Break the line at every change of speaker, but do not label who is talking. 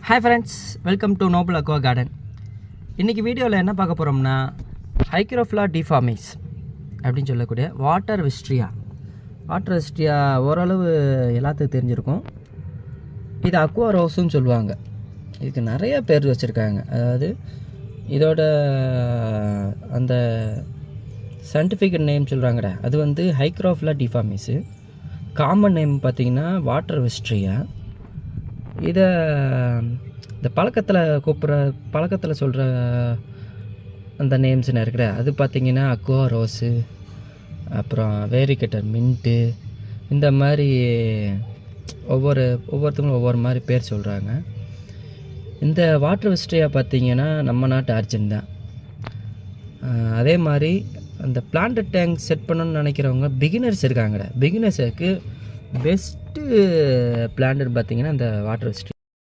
Hi friends, welcome to Nobel Aqua garden. இன்றைக்கி வீடியோவில் என்ன பார்க்க போகிறோம்னா ஹைக்ரோஃபிலா டிஃபார்மிஸ் அப்படின்னு சொல்லக்கூடிய வாட்டர் விஸ்ட்ரியா ஓரளவு எல்லாத்துக்கும் தெரிஞ்சிருக்கும். இது அக்வா ரோஸுன்னு சொல்லுவாங்க. இதுக்கு நிறைய பேர் வச்சுருக்காங்க. அதாவது இதோட அந்த சயின்டிஃபிக் நேம் சொல்கிறாங்கடா, அது வந்து ஹைக்ரோஃபிலா டிஃபார்மிஸு. காமன் நேம் பார்த்திங்கன்னா வாட்டர் விஸ்ட்ரியா. இதை இந்த பழக்கத்தில் சொல்கிற அந்த நேம்ஸ்னு இருக்கிற அது பார்த்திங்கன்னா அக்வா ரோஸு, அப்புறம் வேரிகேட்டர் மின்ட்டு, இந்த மாதிரி ஒவ்வொருத்தவங்களும் ஒவ்வொரு மாதிரி பேர் சொல்கிறாங்க. இந்த வாட்டர் விஸ்ட்ரியா பார்த்திங்கன்னா நம்ம நாட்டு ஆர்ஜின் தான். அதே மாதிரி அந்த பிளான்ட் டேங்க் செட் பண்ணணும்னு நினைக்கிறவங்க பிகினர்ஸ் இருக்காங்கடா. பிகினர்ஸுக்கு பெஸ்ட்டு பிளான்ட் பார்த்திங்கன்னா இந்த வாட்டர் விஸ்ட்ரியா.